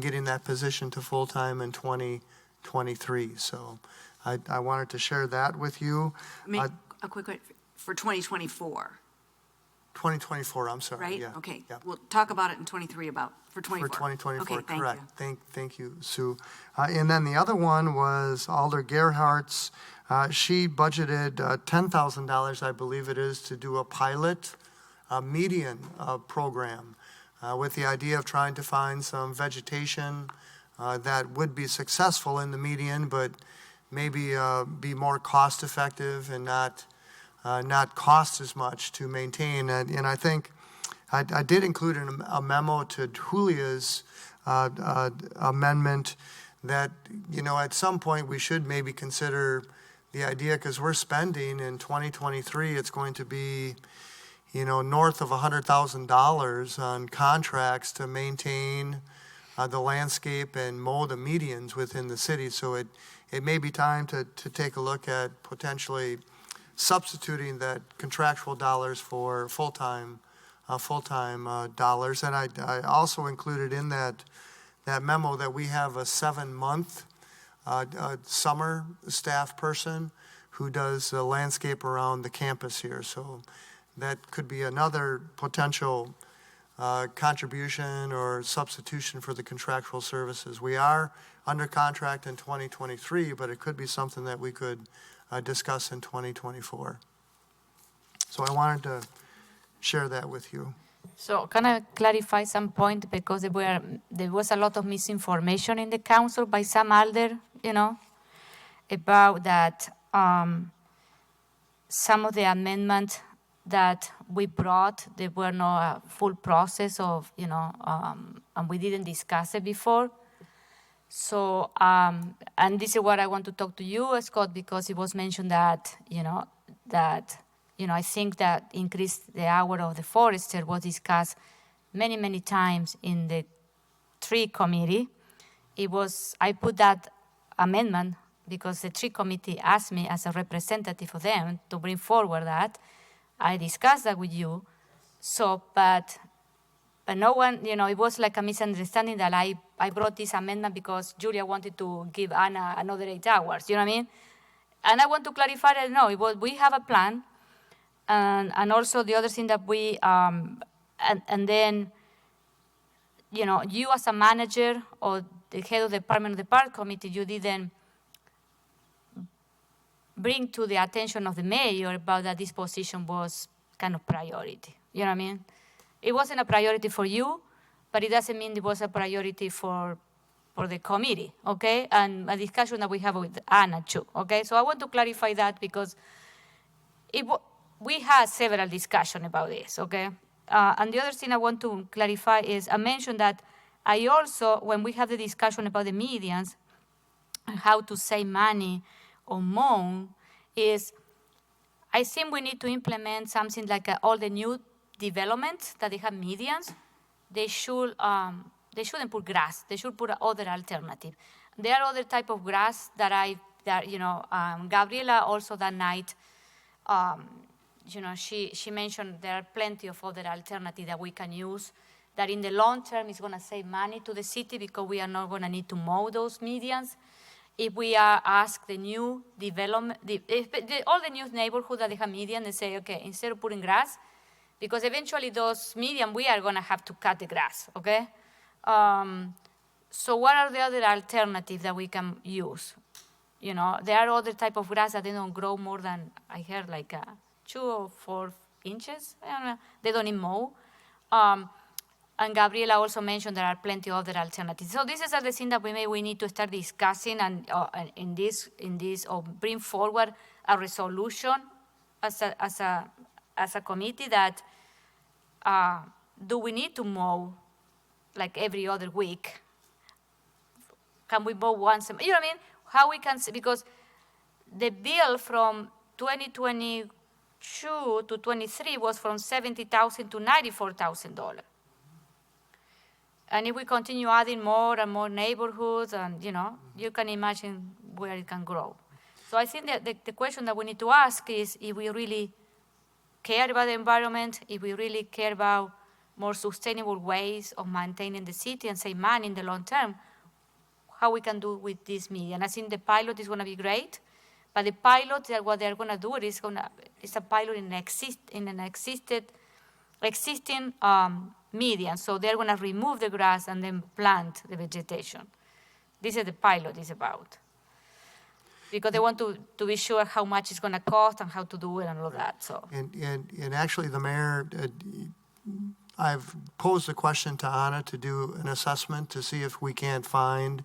getting that position to full-time in 2023. So I wanted to share that with you. Make a quick, for 2024, 2024, I'm sorry. right? Yeah, Okay, yeah. we'll talk about it in 23 for 24. For 2024, Okay, thank correct. you. Thank you, Sue. And then the other one was Alder Gerhardt's. She budgeted $10,000, I believe it is, to do a pilot median program with the idea of trying to find some vegetation that would be successful in the median, but maybe be more cost-effective and not cost as much to maintain. And I think I did include a memo to Julia's amendment that, at some point we should maybe consider the idea, because we're spending in 2023, it's going to be, north of $100,000 on contracts to maintain the landscape and mow the medians within the city. So it may be time to take a look at potentially substituting that contractual dollars for full-time dollars. And I also included in that memo that we have a 7-month summer staff person who does the landscape around the campus here. So that could be another potential contribution or substitution for the contractual services. We are under contract in 2023, but it could be something that we could discuss in 2024. So I wanted to share that with you. So can I clarify some point, because there was a lot of misinformation in the council by some alder, about that some of the amendments that we brought, there were no full process of, and we didn't discuss it before. So, and this is what I want to talk to you, Scott, because it was mentioned that, I think that increase the hour of the forester was discussed many, many times in the tree committee. I put that amendment because the tree committee asked me as a representative for them to bring forward that. I discussed that with you. So, but But no one, it was like a misunderstanding that I brought this amendment because Julia wanted to give Anna another 8 hours, you know what I mean? And I want to clarify that, no, we have a plan. And also the other thing that we, and then, you as a manager or the head of the department of the park committee, you didn't bring to the attention of the mayor about that this position was kind of priority. You know what I mean? It wasn't a priority for you, but it doesn't mean it was a priority for the committee, okay? And a discussion that we have with Anna too, okay? So I want to clarify that because we had several discussions about this, okay? And the other thing I want to clarify is I mentioned that I also, when we have the discussion about the medians and how to save money on MON, is I think we need to implement something like all the new developments that they have medians. They shouldn't put grass. They should put other alternative. There are other type of grass that Gabriela also that night, she mentioned there are plenty of other alternatives that we can use that in the long term is going to save money to the city because we are not going to need to mow those medians. If we ask the new development, all the new neighborhoods that they have median, they say, okay, instead of putting grass, because eventually those median, we are going to have to cut the grass, okay? So what are the other alternatives that we can use? There are other type of grass that they don't grow more than, I heard, like 2 or 4 inches. I don't know. They don't need mow. And Gabriela also mentioned there are plenty of other alternatives. So this is the thing that we need to start discussing and in this or bring forward a resolution as a committee that do we need to mow like every other week? Can we mow once a month? You know what I mean? How we can, because the bill from 2022 to 23 was from $70,000 to $94,000. And if we continue adding more and more neighborhoods, and you can imagine where it can grow. So I think that the question that we need to ask is if we really care about the environment, if we really care about more sustainable ways of maintaining the city and save money in the long term, how we can do with this media. And I think the pilot is going to be great, but the pilot, what they're going to do is a pilot in an existing median. So they're going to remove the grass and then plant the vegetation. This is the pilot is about. Because they want to be sure how much it's going to cost and how to do it and all that. So. And actually, the mayor, I've posed a question to Anna to do an assessment to see if we can't find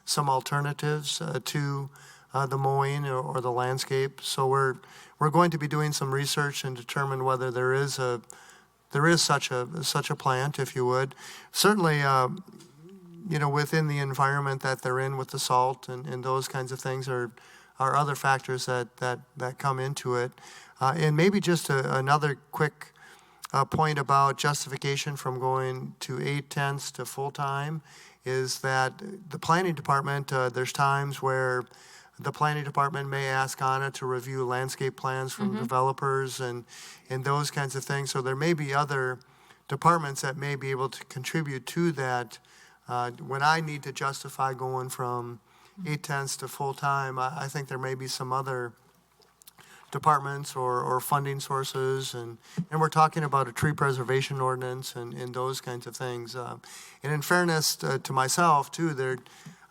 some alternatives to the mowing or the landscape. So we're going to be doing some research and determine whether there is such a plant, if you would. Certainly, within the environment that they're in with the salt and those kinds of things are other factors that come into it. And maybe just another quick point about justification from going to 8/10 to full-time is that the planning department, there's times where the planning department may ask Anna to review landscape plans from developers and those kinds of things. So there may be other departments that may be able to contribute to that. When I need to justify going from 8/10 to full-time, I think there may be some other departments or funding sources, and we're talking about a tree preservation ordinance and those kinds of things. And in fairness to myself, too,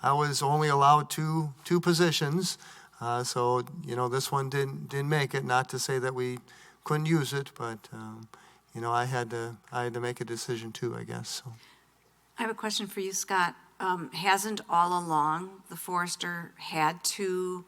I was only allowed two positions, so this one didn't make it. Not to say that we couldn't use it, but I had to make a decision too, I guess. So. I have a question for you, Scott. Hasn't all along the forester had to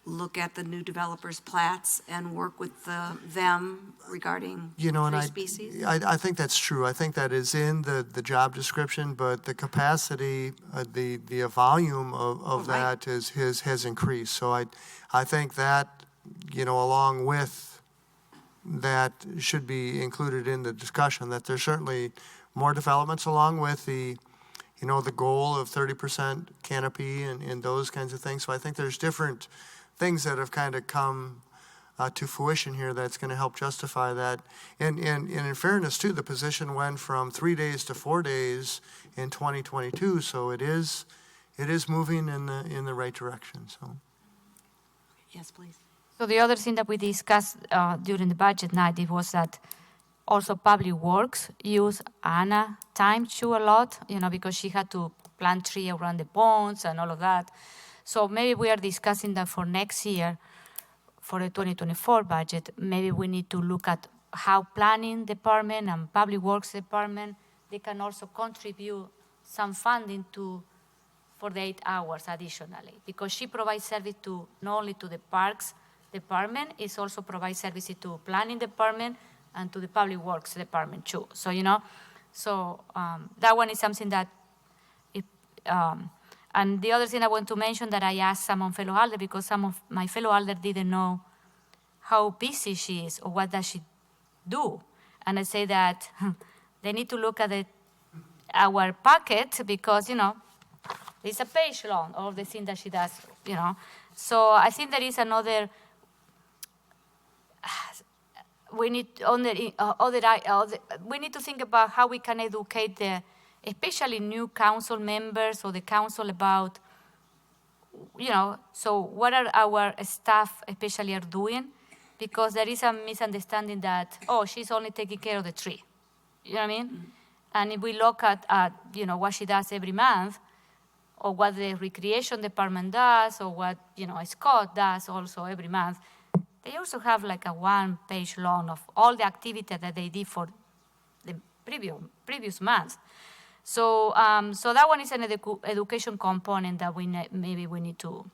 look at the new developers' plats and work with them regarding tree species? I think that's true. I think that is in the job description, but the capacity, the volume of that has increased. So I think that, along with that should be included in the discussion, that there's certainly more developments along with the goal of 30% canopy and those kinds of things. So I think there's different things that have kind of come to fruition here that's going to help justify that. And in fairness too, the position went from 3 days to 4 days in 2022, so it is moving in the right direction. So Yes, please. So the other thing that we discussed during the budget night, it was that also Public Works use Anna time too a lot, because she had to plant tree around the ponds and all of that. So maybe we are discussing that for next year, for the 2024 budget, maybe we need to look at how planning department and Public Works department, they can also contribute some funding for the 8 hours additionally, because she provides service to not only to the Parks department, it also provides services to planning department and to the Public Works department too. So, that one is something that, and the other thing I want to mention that I asked some fellow alder, because some of my fellow alder didn't know how busy she is or what does she do. And I say that they need to look at our packet because, it's a page long, all the things that she does, So I think there is another, we need we need to think about how we can educate especially new council members or the council about, so what are our staff especially are doing? Because there is a misunderstanding that, she's only taking care of the tree. You know what I mean? Mm-hmm. And if we look at what she does every month, or what the recreation department does, or what, Scott does also every month, they also have like a 1-page long of all the activity that they did for the previous months. So, so that one is an education component that maybe we need to,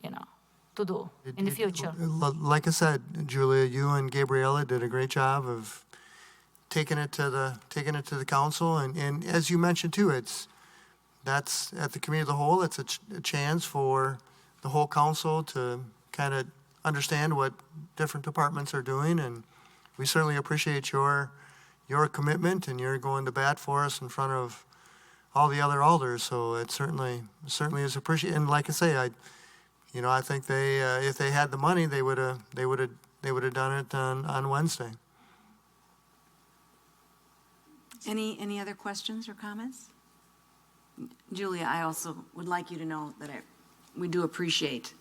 to do in the future. Like I said, Julia, you and Gabriella did a great job of taking it to the council, and as you mentioned too, that's at the committee of the whole. It's a chance for the whole council to kind of understand what different departments are doing, and we certainly appreciate your commitment, and you're going to bat for us in front of all the other alders. So it certainly is appreciated. And like I say, I think they if they had the money, they would have done it on Wednesday. Any other questions or comments? Julia, I also would like you to know that we do appreciate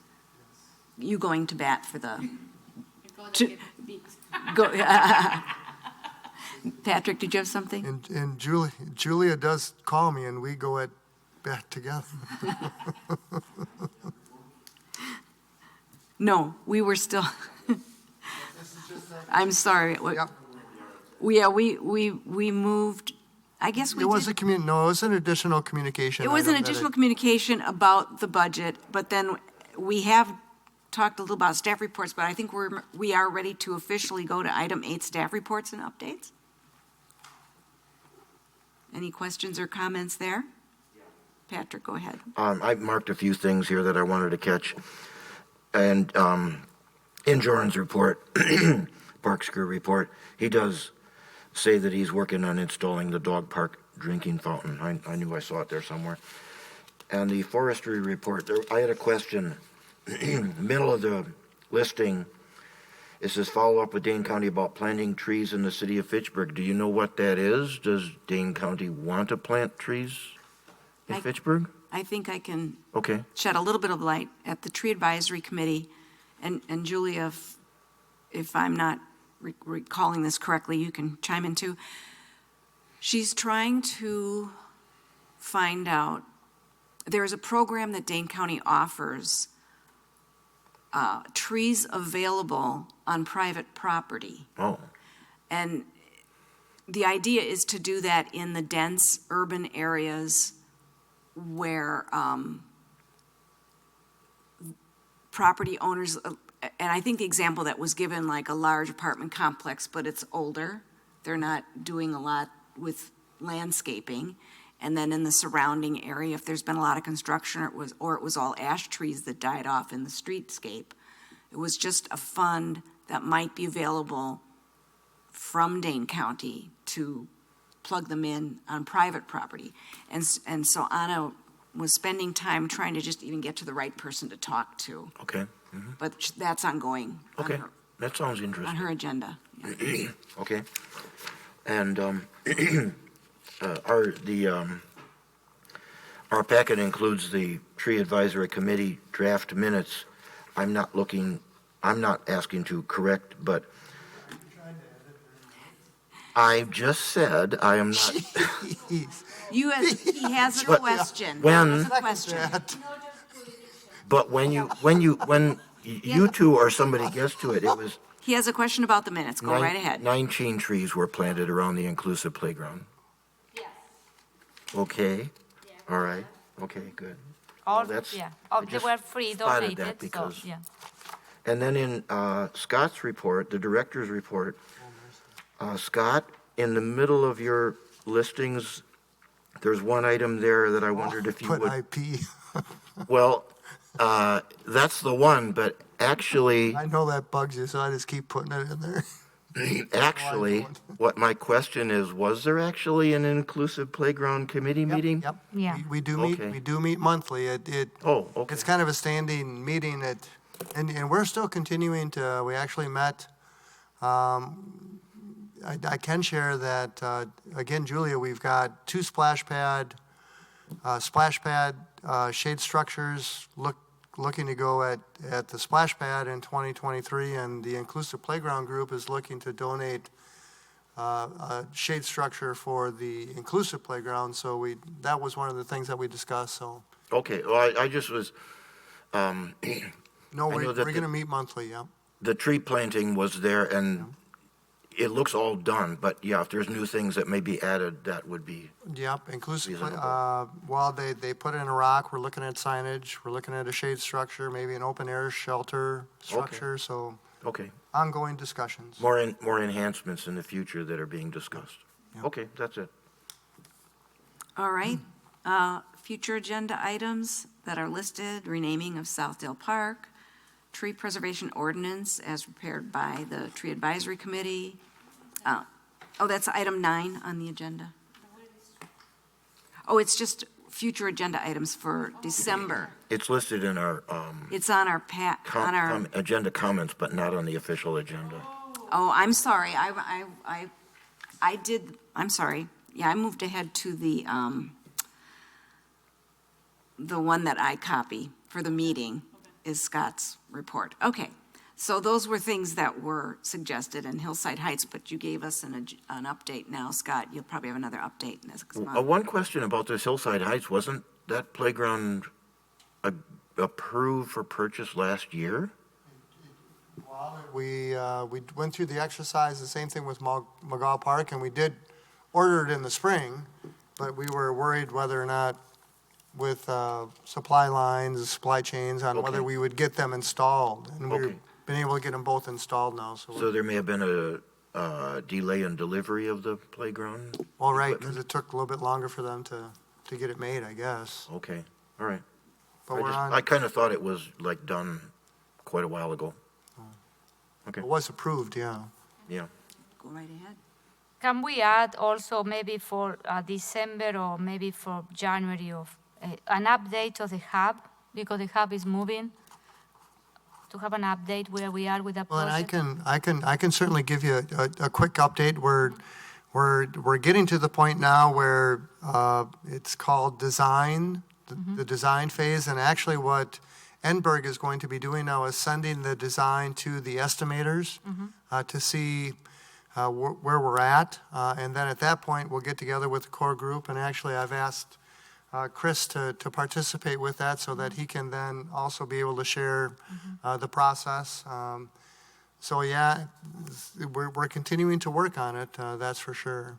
you going to bat for the. Patrick, did you have something? And Julia does call me, and we go at bat together. No, we were still. I'm sorry. Yep. We moved. I guess we It was did. it was an additional communication. It was an item that additional communication about the budget, but then we have talked a little about staff reports, but I think we are ready to officially go to item 8, staff reports and updates. Any questions or comments there? Patrick, go ahead. I've marked a few things here that I wanted to catch. And in Joran's report, Parks Crew report, he does say that he's working on installing the dog park drinking fountain. I knew I saw it there somewhere. And the forestry report, I had a question. Middle of the listing, it says follow up with Dane County about planting trees in the city of Fitchburg. Do you know what that is? Does Dane County want to plant trees in Fitchburg? I think I can Okay. shed a little bit of light at the tree advisory committee. And Julia, if I'm not recalling this correctly, you can chime in too. She's trying to find out, there's a program that Dane County offers, trees available on private property. Oh, And the idea is to do that in the dense urban areas where property owners, and I think the example that was given, like a large apartment complex, but it's older. They're not doing a lot with landscaping. And then in the surrounding area, if there's been a lot of construction, or it was all ash trees that died off in the streetscape, it was just a fund that might be available from Dane County to plug them in on private property. And so Anna was spending time trying to just even get to the right person to talk to. Okay, But that's ongoing. on okay, her- that sounds On interesting. her agenda. Yeah. Okay. And our packet includes the Tree Advisory Committee draft minutes. I'm not asking to correct, but I just said I am not, Jeez. He has a But question. when- He has a question. but when you two or somebody gets to it, it was He has a question about the minutes. Go right ahead. 19 trees were planted around the inclusive playground. Yes. Okay, all right, okay, good. All, that's- yeah, I they just were free spotted donated, that so, because- yeah. And then in Scott's report, the director's report, Scott, in the middle of your listings, there's one item there that I wondered if you Put would, IP. well, that's the one, but actually, I know that bugs you, so I just keep putting it in there. actually, what my question is, was there actually an inclusive playground committee Yep, meeting? Yep. Yeah. We do Okay. meet monthly. Oh, okay. It's kind of a standing meeting and we're still continuing to, we actually met, I can share that, again, Julia, we've got two splash pad shade structures looking to go at the splash pad in 2023, and the Inclusive Playground Group is looking to donate a shade structure for the inclusive playground, so that was one of the things that we discussed, so. Okay, well, I just was, No, I know we're that going to meet monthly, yeah. the tree planting was there, and it looks all done, but yeah, if there's new things that may be added, that would be, Yep, inclusive, Reasonable. well, they put in a rock, we're looking at signage, we're looking at a shade structure, maybe an open air shelter structure, so okay. ongoing discussions. More enhancements in the future that are being discussed. Yep. Okay, that's it. All right. Future agenda items that are listed, renaming of Southdale Park, tree preservation ordinance as prepared by the Tree Advisory Committee. That's item 9 on the agenda. Oh, it's just future agenda items for December. It's listed in our It's on our agenda comments, but not on the official agenda. Oh, I'm sorry. I did, I'm sorry. Yeah, I moved ahead to the one that I copy for the meeting is Scott's report. Okay, so those were things that were suggested in Hillside Heights, but you gave us an update now, Scott. You'll probably have another update next month. One question about this Hillside Heights, wasn't that playground approved for purchase last year? We went through the exercise, the same thing with McGaw Park, and we did order it in the spring, but we were worried whether or not with supply lines, supply chains, on whether Okay. we would get them installed. And we've Okay. been able to get them both installed now, so. So there may have been a delay in delivery of the playground? All right, because equipment? it took a little bit longer for them to get it made, I guess. Okay, all right. But we're I on, kind of thought it was like done quite a while ago. Okay, it was approved, yeah. yeah. Go right ahead. Can we add also maybe for December or maybe for January of an update of the hub, because the hub is moving, to have an update where we are with the Well, project? and I can certainly give you a quick update. We're getting to the point now where it's called design, the design phase, and actually what Enberg is going to be doing now is sending the design to the estimators to see where we're at, and then at that point, we'll get together with the core group, and actually I've asked Chris to participate with that so that he can then also be able to share the process. So yeah, we're continuing to work on it, that's for sure.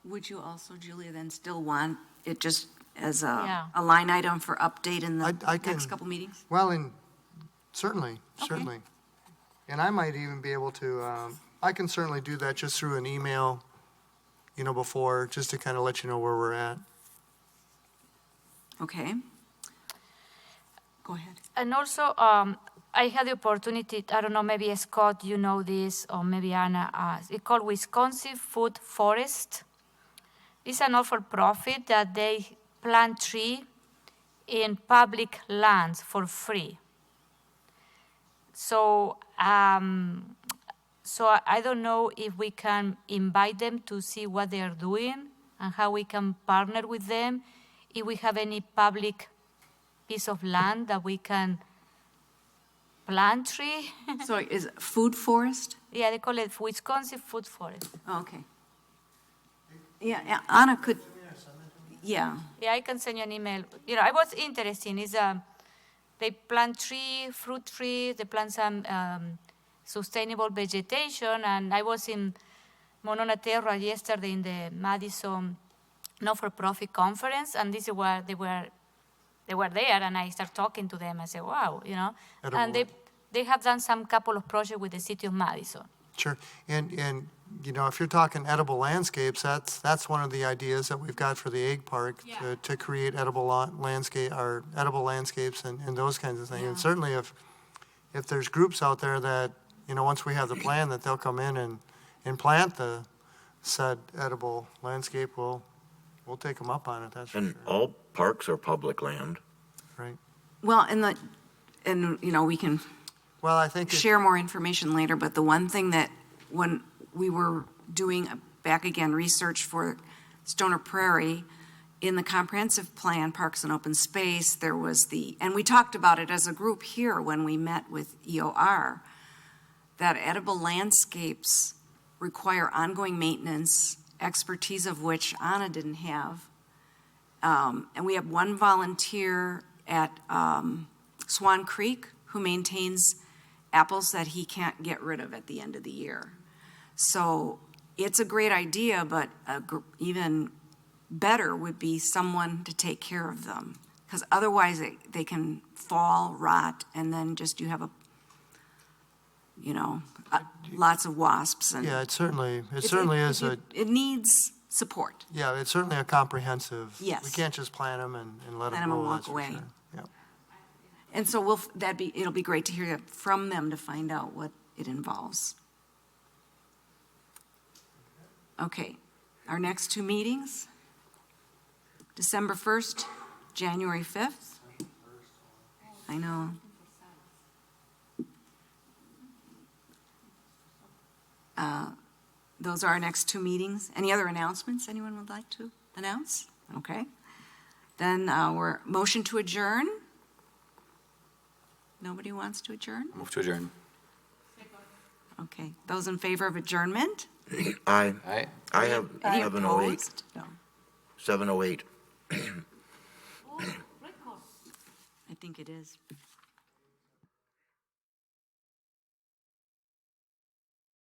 Would you also, Julia, then still want it just as Yeah. a line item for update in the I can- next couple meetings? Well, and certainly. Okay. And I might even be able to, I can certainly do that just through an email, before, just to kind of let you know where we're at. Okay. Go ahead. And also, I had the opportunity, I don't know, maybe Scott, you know this, or maybe Anna, it's called Wisconsin Food Forest. It's a not-for-profit that they plant tree in public lands for free. So, so I don't know if we can invite them to see what they are doing and how we can partner with them. If we have any public piece of land that we can plant tree. So is it food forest? Yeah, they call it Wisconsin Food Forest. Oh, okay. Yeah, Anna could, yeah. Yeah, I can send you an email. You know, I was interested is they plant fruit trees, they plant some sustainable vegetation, and I was in Monona Terra yesterday in the Madison not-for-profit conference, and this is where they were there, and I started talking to them. I said, wow, you know, and they have done some couple of projects with the city of Madison. Sure. And you know, if you're talking edible landscapes, that's one of the ideas that we've got for the egg park, to create edible landscapes and those kinds of things. And certainly if there's groups out there that, you know, once we have the plan, that they'll come in and plant the said edible landscape, we'll take them up on it, that's for And sure. all parks are public land. Right. Well, and you know, we can Well, I think share more information later, but the one thing that when we were doing back again research for Stoner Prairie, in the comprehensive plan, Parks and Open Space, there was and we talked about it as a group here when we met with EOR, that edible landscapes require ongoing maintenance, expertise of which Anna didn't have. And we have one volunteer at Swan Creek who maintains apples that he can't get rid of at the end of the year. So it's a great idea, but even better would be someone to take care of them, because otherwise they can fall, rot, and then just you have lots of wasps. And yeah, it certainly is it needs support. yeah, it's certainly a comprehensive. Yes. We can't just plant them and let Plant them 'em and go. walk that's for away. sure. Yeah. And so it'll be great to hear from them to find out what it involves. Okay, our next two meetings, December 1st, January 5th. I know. Those are our next two meetings. Any other announcements anyone would like to announce? Okay. Then our motion to adjourn. Nobody wants to adjourn? Move to adjourn. Okay. Those in favor of adjournment? I Aye. have Any 708. opposed? No. 708. I think it is.